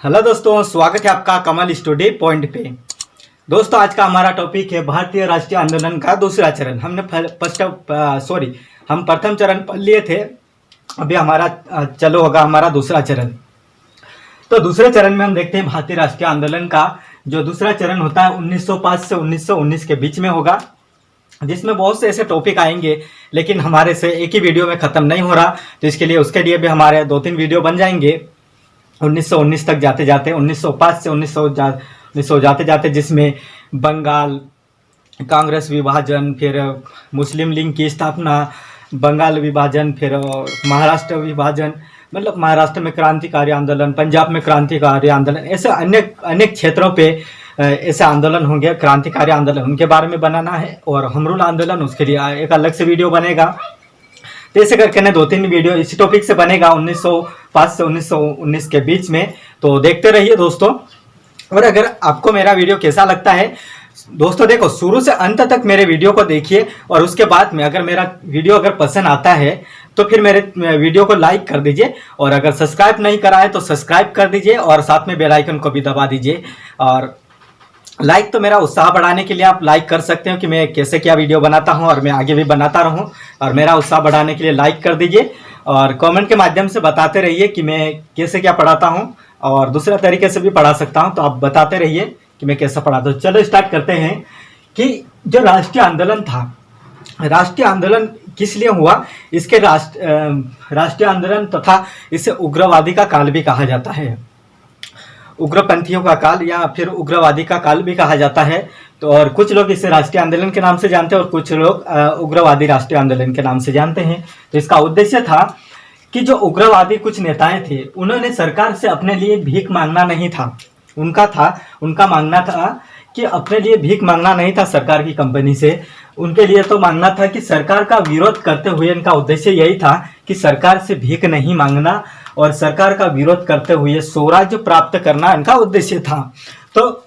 Hello दोस्तों, स्वागत है आपका कमल स्टडी पॉइंट पे। दोस्तों, आज का हमारा टॉपिक है भारतीय राष्ट्रीय आंदोलन का दूसरा चरण। हम प्रथम चरण पढ़ लिए थे। अभी हमारा चलो होगा हमारा दूसरा चरण। तो दूसरे चरण में हम देखते हैं भारतीय राष्ट्रीय आंदोलन का जो दूसरा चरण होता है 1905 से 1919 के बीच में होगा, जिसमें बहुत से ऐसे टॉपिक आएंगे, लेकिन हमारे से एक ही वीडियो में ख़त्म नहीं हो रहा। तो उसके लिए भी हमारे 2-3 वीडियो बन जाएंगे 1919 तक जाते जाते, 1905 से 1900 जाते जाते, जिसमें बंगाल कांग्रेस विभाजन, फिर मुस्लिम लीग की स्थापना, बंगाल विभाजन, फिर महाराष्ट्र विभाजन, मतलब महाराष्ट्र में क्रांतिकारी आंदोलन, पंजाब में क्रांतिकारी आंदोलन, ऐसे अनेक क्षेत्रों पे ऐसे आंदोलन होंगे, क्रांतिकारी आंदोलन, उनके बारे में बनाना है। और होम रूल आंदोलन, उसके लिए एक अलग से वीडियो बनेगा। तो ऐसे करके ने 2-3 वीडियो इसी टॉपिक से बनेगा 1905 से 1919 के बीच में। तो देखते रहिए दोस्तों। और अगर आपको मेरा वीडियो कैसा लगता है दोस्तों, देखो शुरू से अंत तक मेरे वीडियो को देखिए, और उसके बाद में अगर मेरा वीडियो अगर पसंद आता है तो फिर मेरे वीडियो को लाइक कर दीजिए, और अगर सब्सक्राइब नहीं करा है तो सब्सक्राइब कर दीजिए, और साथ में बेल आइकन को भी दबा दीजिए। और लाइक तो मेरा उत्साह बढ़ाने के लिए आप लाइक कर सकते हो कि मैं कैसे क्या वीडियो बनाता हूं, और मैं आगे भी बनाता रहूं। और मेरा उत्साह बढ़ाने के लिए लाइक कर दीजिए, और कमेंट के माध्यम से बताते रहिए कि मैं कैसे क्या पढ़ाता हूं, और दूसरे तरीके से भी पढ़ा सकता हूं। तो आप बताते रहिए कि मैं कैसा पढ़ाता हूं। चलो स्टार्ट करते हैं कि जो राष्ट्रीय आंदोलन था, राष्ट्रीय आंदोलन किस लिए हुआ, इसके राष्ट्रीय आंदोलन तथा इसे उग्रवादी का काल भी कहा जाता है, उग्रपंथियों का काल या फिर उग्रवादी का काल भी कहा जाता है। तो और कुछ लोग इसे राष्ट्रीय आंदोलन के नाम से जानते हैं, और कुछ लोग उग्रवादी राष्ट्रीय आंदोलन के नाम से जानते हैं। तो इसका उद्देश्य था कि जो उग्रवादी कुछ नेताएं थे, उन्होंने सरकार से अपने लिए भीख मांगना नहीं था। उनका मांगना था कि अपने लिए भीख मांगना नहीं था सरकार की कंपनी से, उनके लिए तो मांगना था कि सरकार का विरोध करते हुए, इनका उद्देश्य यही था कि सरकार से भीख नहीं मांगना और सरकार का विरोध करते हुए स्वराज्य प्राप्त करना इनका उद्देश्य था। तो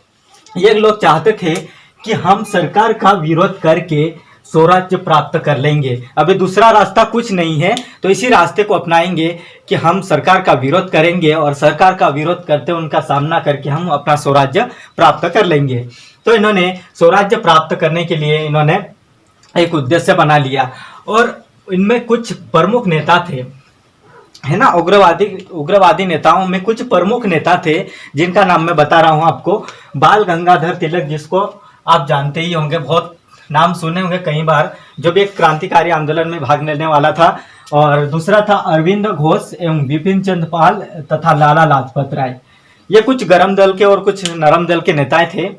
ये लोग चाहते थे कि हम सरकार का विरोध करके स्वराज्य प्राप्त कर लेंगे, अभी दूसरा रास्ता कुछ नहीं है, तो इसी रास्ते को अपनाएंगे कि हम सरकार का विरोध करेंगे, और सरकार का विरोध करते उनका सामना करके हम अपना स्वराज्य प्राप्त कर लेंगे। तो इन्होंने स्वराज्य प्राप्त करने के लिए इन्होंने एक उद्देश्य बना लिया, और इनमें कुछ प्रमुख नेता थे, है ना। उग्रवादी नेताओं में कुछ प्रमुख नेता थे, जिनका नाम मैं बता रहा हूं आपको। बाल गंगाधर तिलक, जिसको आप जानते ही होंगे, बहुत नाम सुने होंगे कई बार, जो भी एक क्रांतिकारी आंदोलन में भाग लेने वाला था। और दूसरा था अरविंद घोष एवं बिपिन चंद्र पाल तथा लाला लाजपत राय। ये कुछ गरम दल के और कुछ नरम दल के नेताएं थे।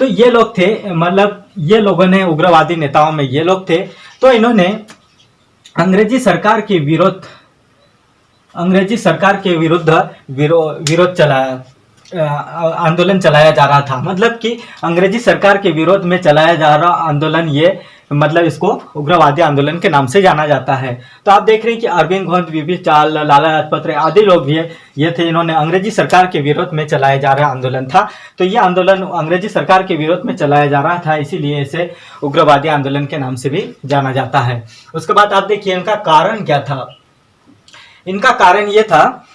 तो ये लोग थे, मतलब ये लोगों ने, उग्रवादी नेताओं में ये लोग थे। तो इन्होंने अंग्रेजी सरकार के विरुद्ध विरोध चलाया, आंदोलन चलाया जा रहा था। मतलब कि अंग्रेजी सरकार के विरोध में चलाया जा रहा आंदोलन, ये मतलब इसको उग्रवादी आंदोलन के नाम से जाना जाता है। तो आप देख रहे हैं कि अरविंद घोष, बिपिन चाल, लाला लाजपत राय आदि लोग भी ये थे, इन्होंने अंग्रेजी सरकार के विरोध में चलाया जा रहा आंदोलन था। तो ये आंदोलन अंग्रेजी सरकार के विरोध में चलाया जा रहा था, इसीलिए इसे उग्रवादी आंदोलन के नाम से भी जाना जाता है। उसके बाद आप देखिए इनका कारण क्या था। इनका कारण ये था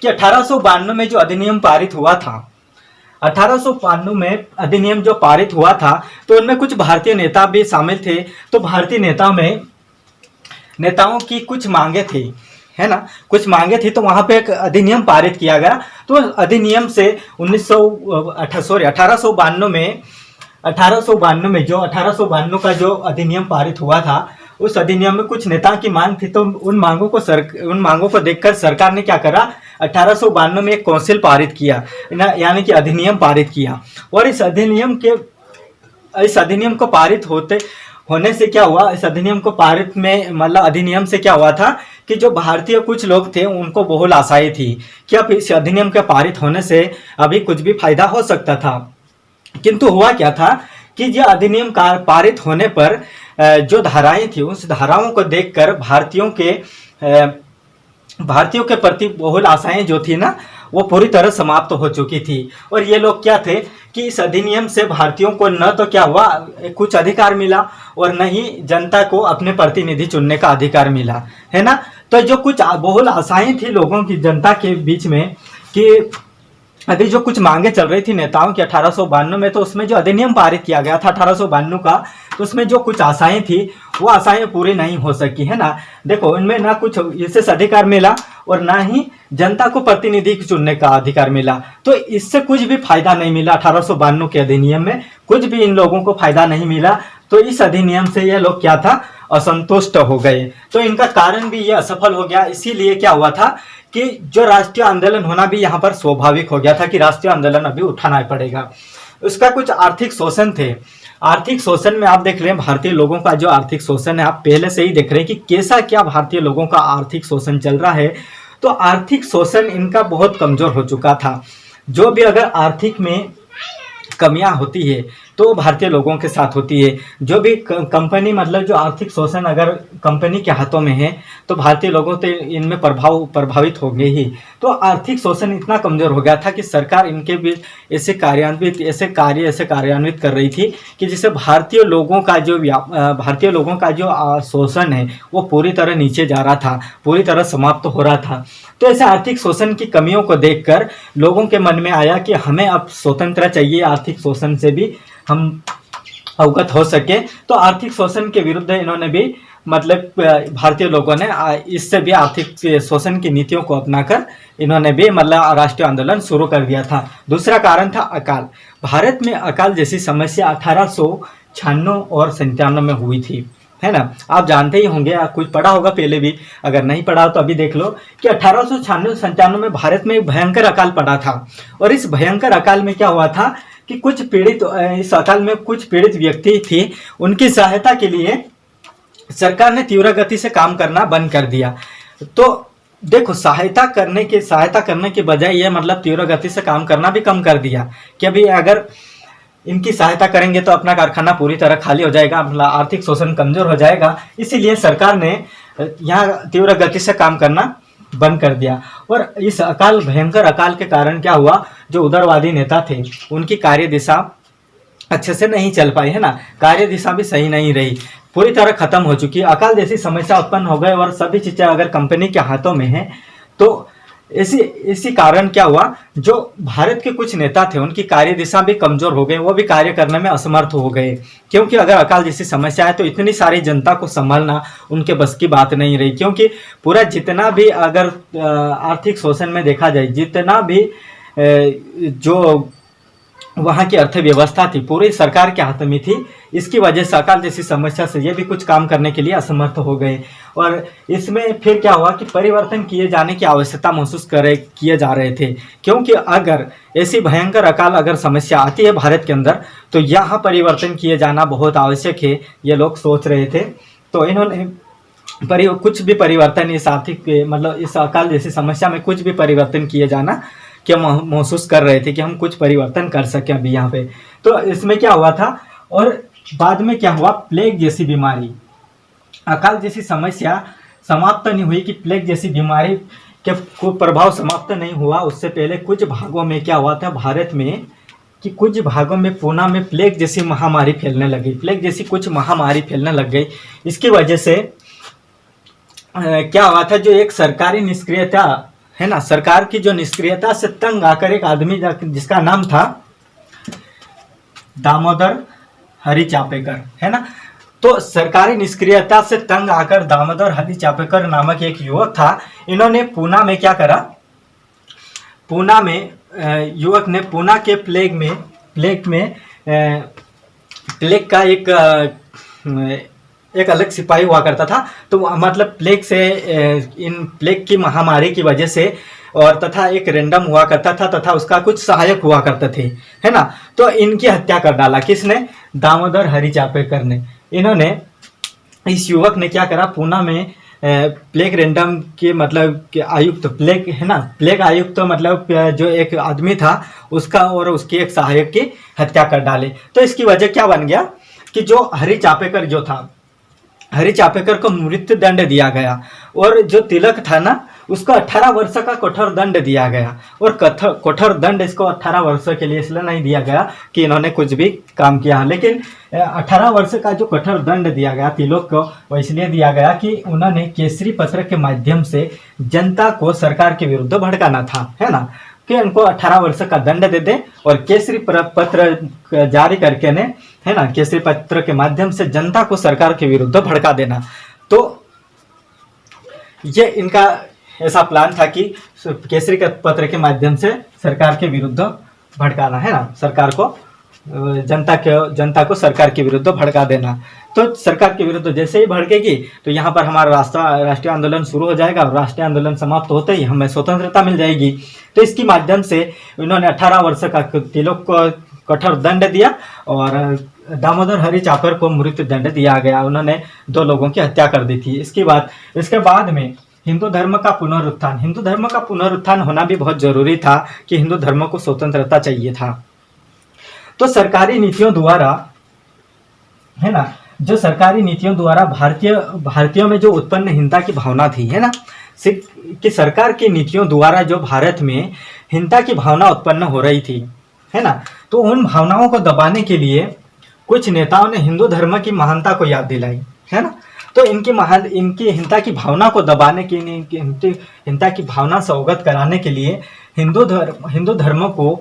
कि 1892 में जो अधिनियम पारित हुआ था, 1892 में अधिनियम जो पारित हुआ था, तो उनमें कुछ भारतीय नेता भी शामिल थे। तो भारतीय नेताओं की कुछ मांगे थी, है ना, कुछ मांगे थी। तो वहां पे एक अधिनियम पारित किया गया। तो अधिनियम से 1892 का जो अधिनियम पारित हुआ था, उस अधिनियम में कुछ नेता की मांग थी। तो उन मांगों को देखकर सरकार ने क्या करा, 1892 में एक कौंसिल पारित किया, यानी कि अधिनियम पारित किया। और इस अधिनियम को पारित होने से क्या हुआ, इस अधिनियम को पारित में, मतलब अधिनियम से क्या हुआ था कि जो भारतीय कुछ लोग थे, उनको बहुत आशाएं थी कि अब इस अधिनियम के पारित होने से अभी कुछ भी फायदा हो सकता था। किंतु हुआ क्या था कि यह अधिनियम पारित होने पर जो धाराएं थी, उस धाराओं को देखकर भारतीयों के प्रति बहुल आशाएं जो थी ना, वो पूरी तरह समाप्त हो चुकी थी। और ये लोग क्या थे कि इस अधिनियम से भारतीयों को न तो क्या हुआ कुछ अधिकार मिला, और न ही जनता को अपने प्रतिनिधि चुनने का अधिकार मिला, है ना। तो जो कुछ बहुल आशाएं थी लोगों की, जनता के बीच में, कि अभी जो कुछ मांगे चल रही थी नेताओं की 1892 में, तो उसमें जो अधिनियम पारित किया गया था 1892 का, तो उसमें जो कुछ आशाएं थी वो आशाएं पूरी नहीं हो सकी, है ना। देखो, इनमें ना कुछ विशेष अधिकार मिला और ना ही जनता को प्रतिनिधि चुनने का अधिकार मिला, तो इससे कुछ भी फायदा नहीं मिला। 1892 के अधिनियम में कुछ भी इन लोगों को फायदा नहीं मिला, तो इस अधिनियम से ये लोग क्या था, असंतुष्ट हो गए। तो इनका कारण भी ये असफल हो गया। इसीलिए क्या हुआ था कि जो राष्ट्रीय आंदोलन होना भी यहाँ पर स्वाभाविक हो गया था कि राष्ट्रीय आंदोलन अभी उठाना पड़ेगा। उसका कुछ आर्थिक शोषण थे। आर्थिक शोषण में आप देख रहे हैं भारतीय लोगों का जो आर्थिक शोषण है, आप पहले से ही देख रहे हैं कि कैसा क्या भारतीय लोगों का आर्थिक शोषण चल रहा है। तो आर्थिक शोषण इनका बहुत कमजोर हो चुका था। जो भी अगर आर्थिक में कमियां होती है तो भारतीय लोगों के साथ होती है। जो भी कंपनी, मतलब जो आर्थिक शोषण अगर कंपनी के हाथों में है तो भारतीय लोगों तो इनमें प्रभावित होंगे ही। तो आर्थिक शोषण इतना कमजोर हो गया था कि सरकार इनके भी ऐसे कार्यान्वित कर रही थी कि जिससे भारतीय लोगों का जो शोषण है वो पूरी तरह नीचे जा रहा था, पूरी तरह समाप्त हो रहा था। तो ऐसे आर्थिक शोषण की कमियों को देखकर लोगों के मन में आया कि हमें अब स्वतंत्रता चाहिए, आर्थिक शोषण से भी हम अवगत हो सके। तो आर्थिक शोषण के विरुद्ध इन्होंने भी, मतलब भारतीय लोगों ने इससे भी आर्थिक शोषण की नीतियों को अपनाकर इन्होंने भी मतलब राष्ट्रीय आंदोलन शुरू कर दिया था। दूसरा कारण था अकाल। भारत में अकाल जैसी समस्या 1896 और 97 में हुई थी, है ना। आप जानते ही होंगे, आप कुछ पढ़ा होगा पहले भी, अगर नहीं पढ़ा हो तो अभी देख लो कि 1896-97 में भारत में एक भयंकर अकाल पड़ा था। और इस भयंकर अकाल में क्या हुआ था कि इस अकाल में कुछ पीड़ित व्यक्ति थे, उनकी सहायता के लिए सरकार ने तीव्र गति से काम करना बंद कर दिया। तो देखो, सहायता करने के बजाय ये मतलब तीव्र गति से काम करना भी कम कर दिया कि अभी अगर इनकी सहायता करेंगे तो अपना कारखाना पूरी तरह खाली हो जाएगा, मतलब आर्थिक शोषण कमजोर हो जाएगा। इसीलिए सरकार ने यहाँ तीव्र गति से काम करना बंद कर दिया। और इस भयंकर अकाल के कारण क्या हुआ, जो उदारवादी नेता थे उनकी कार्य दिशा अच्छे से नहीं चल पाई, है ना। कार्य दिशा भी सही नहीं रही, पूरी तरह खत्म हो चुकी। अकाल जैसी समस्या उत्पन्न हो गए और सभी चीजें अगर कंपनी के हाथों में है तो इसी कारण क्या हुआ, जो भारत के कुछ नेता थे उनकी कार्य दिशा भी कमजोर हो गई, वो भी कार्य करने में असमर्थ हो गए। क्योंकि अगर अकाल जैसी समस्या है तो इतनी सारी जनता को संभालना उनके बस की बात नहीं रही। क्योंकि पूरा जितना भी अगर आर्थिक शोषण में देखा जाए, जितना भी जो वहाँ की अर्थव्यवस्था थी पूरी सरकार के हाथ में थी। इसकी वजह से अकाल जैसी समस्या से ये भी कुछ काम करने के लिए असमर्थ हो गए। और इसमें फिर क्या हुआ कि परिवर्तन किए जाने की आवश्यकता महसूस किए जा रहे थे। क्योंकि अगर ऐसी भयंकर अकाल अगर समस्या आती है भारत के अंदर तो यहाँ परिवर्तन किए जाना बहुत आवश्यक है, ये लोग सोच रहे थे। तो इन्होंने कुछ भी परिवर्तन इस इस अकाल जैसी समस्या में कुछ भी परिवर्तन किए जाना क्या महसूस कर रहे थे कि हम कुछ परिवर्तन कर सकें अभी यहाँ पे। तो इसमें क्या हुआ था, और बाद में क्या हुआ, प्लेग जैसी बीमारी, अकाल जैसी समस्या समाप्त नहीं हुई कि प्लेग जैसी बीमारी के को प्रभाव समाप्त नहीं हुआ। उससे पहले कुछ भागों में क्या हुआ था भारत में कि कुछ भागों में पूना में प्लेग जैसी महामारी फैलने लगी, प्लेग जैसी कुछ महामारी फैलने लग गई। इसकी वजह से क्या हुआ था, जो एक सरकारी निष्क्रियता है ना, सरकार की जो निष्क्रियता से तंग आकर एक आदमी जिसका नाम था दामोदर हरि चापेकर, है ना। तो सरकारी निष्क्रियता से तंग आकर दामोदर हरि चापेकर नामक एक युवक था। इन्होंने पूना में क्या करा, पूना में युवक ने पूना के प्लेग का एक अलग सिपाही हुआ करता था। तो मतलब प्लेग की महामारी की वजह से और तथा एक रेंडम हुआ करता था तथा उसका कुछ सहायक हुआ करते थे, है ना। तो इनकी हत्या कर डाला, किसने, दामोदर हरि चापेकर ने। इन्होंने, इस युवक ने क्या करा, पूना में प्लेग रेंडम के मतलब के आयुक्त, प्लेग है ना, प्लेग आयुक्त मतलब जो एक आदमी था उसका और उसके एक सहायक की हत्या कर डाले। तो इसकी वजह क्या बन गया कि जो हरि चापेकर जो था, हरि चापेकर को मृत्यु दंड दिया गया। और जो तिलक था ना उसको 18 वर्ष का कठोर दंड दिया गया। और कठोर दंड इसको 18 वर्षों के लिए इसलिए नहीं दिया गया कि इन्होंने कुछ भी काम किया, लेकिन 18 वर्ष का जो कठोर दंड दिया गया तिलक को, वो इसलिए दिया गया कि उन्होंने केसरी पत्र के माध्यम से जनता को सरकार के विरुद्ध भड़काना था, है ना। कि इनको 18 वर्ष का दंड दे दे और केसरी पत्र जारी करके ने, है ना, केसरी पत्र के माध्यम से जनता को सरकार के विरुद्ध भड़का देना। तो ये इनका ऐसा प्लान था कि केसरी पत्र के माध्यम से सरकार के विरुद्ध भड़काना, है ना, सरकार को जनता को सरकार के विरुद्ध भड़का देना। तो सरकार के विरुद्ध जैसे ही भड़केगी तो यहाँ पर हमारा राष्ट्रीय आंदोलन शुरू हो जाएगा और राष्ट्रीय आंदोलन समाप्त होते ही हमें स्वतंत्रता मिल जाएगी। तो इसके माध्यम से इन्होंने 18 वर्ष का तिलक को कठोर दंड दिया और दामोदर हरि चापर को मृत्यु दंड दिया गया। उन्होंने 2 लोगों की हत्या कर दी थी। इसके बाद में हिंदू धर्म का पुनरुत्थान होना भी बहुत जरूरी था कि हिंदू धर्म को स्वतंत्रता चाहिए था। तो सरकारी नीतियों द्वारा, है ना, जो सरकारी नीतियों द्वारा भारतीयों में जो उत्पन्न हिंसा की भावना थी, है ना, कि सरकार की नीतियों द्वारा जो भारत में हिंसा की भावना उत्पन्न हो रही थी, है ना, तो उन भावनाओं को दबाने के लिए कुछ नेताओं ने हिंदू धर्म की महानता को याद दिलाई, है ना। तो इनकी हिंसा की भावना को दबाने के लिए, हिंसा की भावना से अवगत कराने के लिए हिंदू धर्म को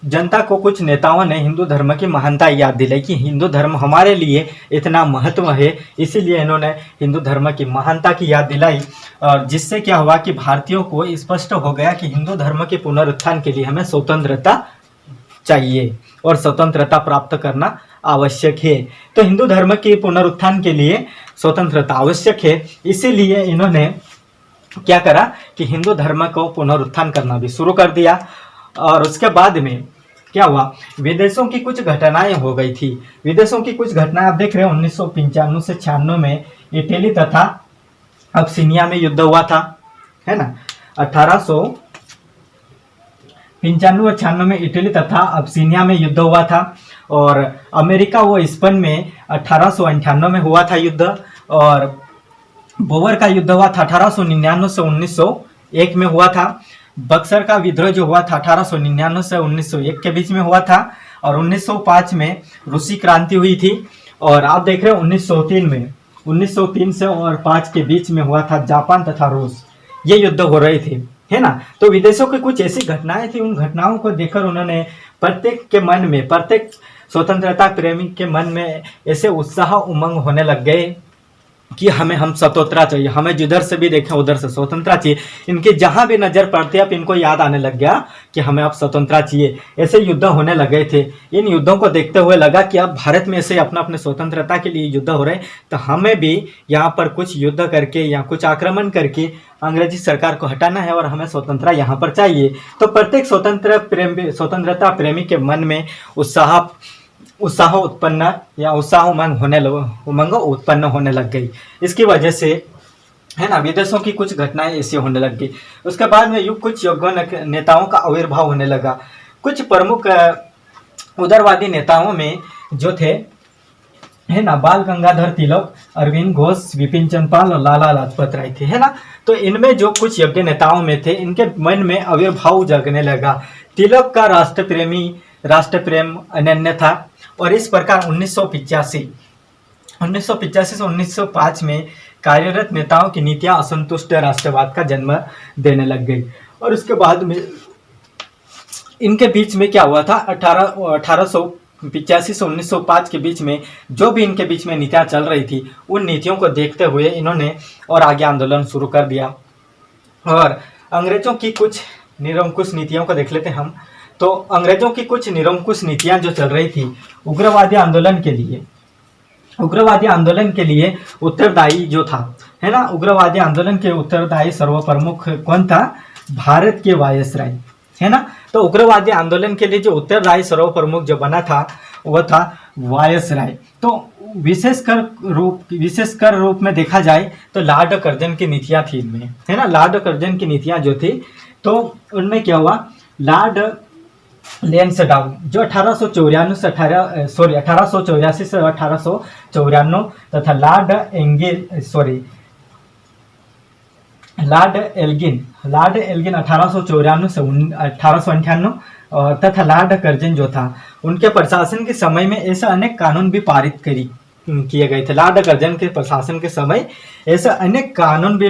जनता को कुछ नेताओं ने हिंदू धर्म की महानता याद दिलाई कि हिंदू धर्म हमारे लिए इतना महत्व है। इसीलिए इन्होंने हिंदू धर्म की महानता की याद दिलाई और जिससे क्या हुआ कि भारतीयों को स्पष्ट हो गया कि हिंदू धर्म के पुनरुत्थान के लिए हमें स्वतंत्रता चाहिए और स्वतंत्रता प्राप्त करना आवश्यक है। तो हिंदू धर्म के पुनरुत्थान के लिए स्वतंत्रता आवश्यक है। इसीलिए इन्होंने क्या करा कि हिंदू धर्म को पुनरुत्थान करना भी शुरू कर दिया। और उसके बाद में क्या हुआ, विदेशों की कुछ घटनाएं हो गई थी। विदेशों की कुछ घटनाएं आप देख रहे हो, 1995 से 96 में इटली तथा अब्सीनिया में युद्ध हुआ था, है ना। 1895 और 96 में इटली तथा अब्सीनिया में युद्ध हुआ था। और अमेरिका व स्पेन में 1898 में हुआ था युद्ध। और बोवर का युद्ध हुआ था 1899 से 1901 में हुआ था। बक्सर का विद्रोह जो हुआ था 1899 से 1901 के बीच में हुआ था। और 1905 में रूसी क्रांति हुई थी। और आप देख रहे हो 1903 से और 5 के बीच में हुआ था जापान तथा रूस, ये युद्ध हो रहे थे, है ना। तो विदेशों की कुछ ऐसी घटनाएं थी, उन घटनाओं को देखकर उन्होंने प्रत्येक स्वतंत्रता प्रेमी के मन में ऐसे उत्साह उमंग होने लग गए कि हम स्वतंत्रता चाहिए, हमें जिधर से भी देखें उधर से स्वतंत्रता चाहिए। इनके जहां भी नजर पड़ते अब इनको याद आने लग गया कि हमें अब स्वतंत्रता चाहिए। ऐसे युद्ध होने लगे थे। इन युद्धों को देखते हुए लगा कि अब भारत में ऐसे अपने स्वतंत्रता के लिए युद्ध हो रहे हैं, तो हमें भी यहाँ पर कुछ युद्ध करके या कुछ आक्रमण करके अंग्रेजी सरकार को हटाना है और हमें स्वतंत्रता यहाँ पर चाहिए। तो प्रत्येक स्वतंत्रता प्रेमी के मन में उत्साह उमंग उत्पन्न होने लग गई। इसकी वजह से, है ना, विदेशों की कुछ घटनाएं ऐसी होने लग गई। उसके बाद में कुछ योग्य नेताओं का आविर्भाव होने लगा। कुछ प्रमुख उदारवादी नेताओं में जो थे, है ना, बाल गंगाधर तिलक, अरविंद घोष, विपिन चंद्र पाल और लाला लाजपत राय थे, है ना। तो इनमें जो कुछ योग्य नेताओं में थे, इनके मन में आविर्भाव जगने लगा। तिलक का राष्ट्र प्रेम अनन्य था और इस प्रकार 1985 से 1905 में कार्यरत नेताओं की नीतियां असंतुष्ट राष्ट्रवाद का जन्म देने लग गई। और उसके बाद में इनके बीच में क्या हुआ था, 1885 से 1905 के बीच में जो भी इनके बीच में नीतियां चल रही थी, उन नीतियों को देखते हुए इन्होंने और आगे आंदोलन शुरू कर दिया। और अंग्रेजों की कुछ निरंकुश नीतियों को देख लेते हैं हम। तो अंग्रेजों की कुछ निरंकुश नीतियां जो चल रही थी उग्रवादी आंदोलन के लिए उत्तरदायी जो था, है ना, उग्रवादी आंदोलन के उत्तरदायी सर्वप्रमुख कौन था, भारत के वायसराय, है ना। तो उग्रवादी आंदोलन के लिए जो उत्तरदायी सर्वप्रमुख जो बना था वह था वायसराय। तो विशेषकर रूप में देखा जाए तो लॉर्ड कर्जन की नीतियां थी इनमें, है ना। लॉर्ड कर्जन की नीतियां जो थी, तो उनमें क्या हुआ, लॉर्ड लैंसडाउन जो 1884 से 1894 तथा लॉर्ड एल्गिन 1894 से 1898 तथा लॉर्ड कर्जन जो था, उनके प्रशासन के समय में ऐसे अनेक कानून भी पारित किए गए थे। लॉर्ड कर्जन के प्रशासन के समय ऐसे अनेक कानून भी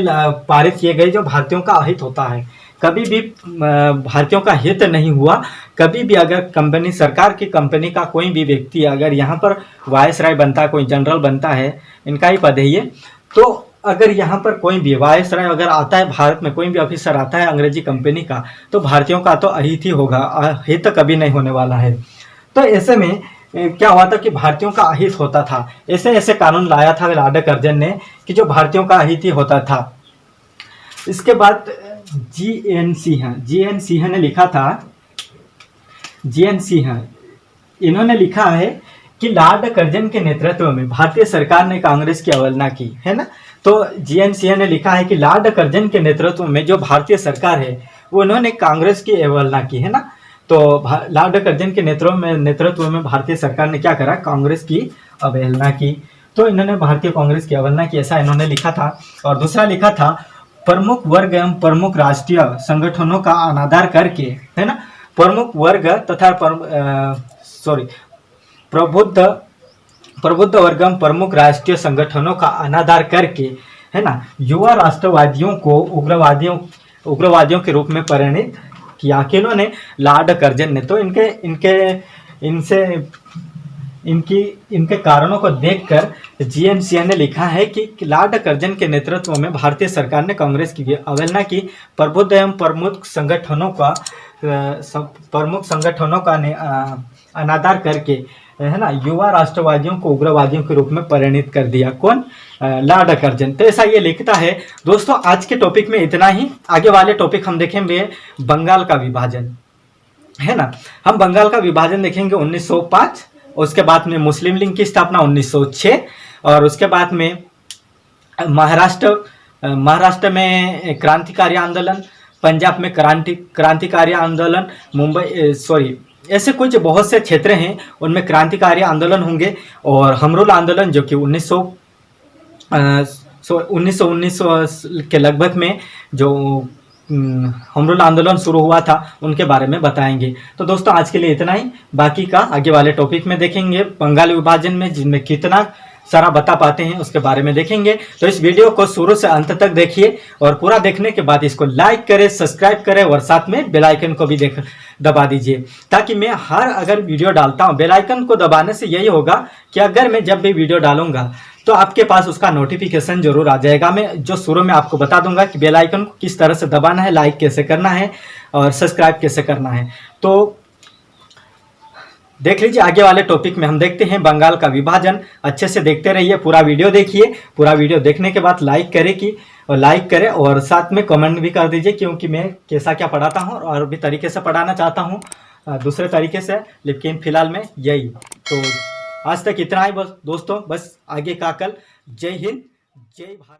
पारित किए गए जो भारतीयों का अहित होता है। कभी भी भारतीयों का हित नहीं हुआ। कभी भी अगर कंपनी, सरकार की कंपनी का कोई भी व्यक्ति अगर यहाँ पर वायसराय बनता है, कोई जनरल बनता है, इनका ही पद है ये, तो अगर यहाँ पर कोई भी वायसराय अगर आता है, भारत में कोई भी ऑफिसर आता है अंग्रेजी कंपनी का, तो भारतीयों का तो अहित ही होगा, हित कभी नहीं होने वाला है। तो ऐसे में क्या हुआ था कि भारतीयों का अहित होता था। ऐसे ऐसे कानून लाया था लॉर्ड कर्जन ने कि जो भारतीयों का अहित ही होता था। इसके बाद जी.एन. सिंह ने लिखा था, जी.एन. सिंह, इन्होंने लिखा है कि लॉर्ड कर्जन के नेतृत्व में भारतीय सरकार ने कांग्रेस की अवहेलना की, है ना। तो जी.एन. सिंह ने लिखा है कि लॉर्ड कर्जन के नेतृत्व में जो भारतीय सरकार है वो उन्होंने कांग्रेस की अवहेलना की, है ना। तो लॉर्ड कर्जन के नेतृत्व में भारतीय सरकार ने क्या करा, कांग्रेस की अवहेलना की। तो इन्होंने भारतीय कांग्रेस की अवहेलना की, ऐसा इन्होंने लिखा था। और दूसरा लिखा था, प्रमुख वर्ग एवं प्रमुख राष्ट्रीय संगठनों का अनादर करके, है ना, प्रमुख वर्ग तथा प्रबुद्ध वर्ग एवं प्रमुख राष्ट्रीय संगठनों का अनादर करके, है ना, युवा राष्ट्रवादियों को उग्रवादियों के रूप में परिणित किया। किन्होंने, लॉर्ड कर्जन ने। तो इनके कारणों को देखकर जी.एन. सिंह ने लिखा है कि लॉर्ड कर्जन के नेतृत्व में भारतीय सरकार ने कांग्रेस की अवहेलना की, प्रबुद्ध एवं प्रमुख संगठनों का अनादर करके, है ना, युवा राष्ट्रवादियों को उग्रवादियों के रूप में परिणित कर दिया। कौन? Lord Curzon. तो ऐसा ये लिखता है। दोस्तों आज के टॉपिक में इतना ही। आगे वाले टॉपिक हम देखेंगे बंगाल का विभाजन, है ना। हम बंगाल का विभाजन देखेंगे 1905, उसके बाद में मुस्लिम लीग की स्थापना 1906, और उसके बाद में महाराष्ट्र में क्रांतिकारी आंदोलन, पंजाब में क्रांतिकारी आंदोलन, ऐसे कुछ बहुत से क्षेत्र हैं उनमें क्रांतिकारी आंदोलन होंगे। और हमरूल आंदोलन जो कि 1919 के लगभग में जो हमरूल आंदोलन शुरू हुआ था उनके बारे में बताएंगे। तो दोस्तों आज के लिए इतना ही। बाकी का आगे वाले टॉपिक में देखेंगे। बंगाल विभाजन में जिनमें कितना सारा बता पाते हैं उसके बारे में देखेंगे। तो इस वीडियो को शुरू से अंत तक देखिए और पूरा देखने के बाद इसको लाइक करें, सब्सक्राइब करें और साथ में बेल आइकन को भी दबा दीजिए, ताकि मैं अगर वीडियो डालता हूं, बेल आइकन को दबाने से यही होगा कि अगर मैं जब भी वीडियो डालूंगा तो आपके पास उसका नोटिफिकेशन जरूर आ जाएगा। मैं जो शुरू में आपको बता दूंगा कि बेल आइकन को किस तरह से दबाना है, लाइक कैसे करना है और सब्सक्राइब कैसे करना है। तो देख लीजिए आगे वाले टॉपिक में हम देखते हैं बंगाल का विभाजन। अच्छे से देखते रहिए, पूरा वीडियो देखिए। पूरा वीडियो देखने के बाद लाइक करें और साथ में कमेंट भी कर दीजिए, क्योंकि मैं कैसा क्या पढ़ाता हूँ और भी तरीके से पढ़ाना चाहता हूँ, दूसरे तरीके से, लेकिन फिलहाल में यही। तो आज तक इतना ही बस दोस्तों, बस आगे का कल। जय हिंद, जय भारत।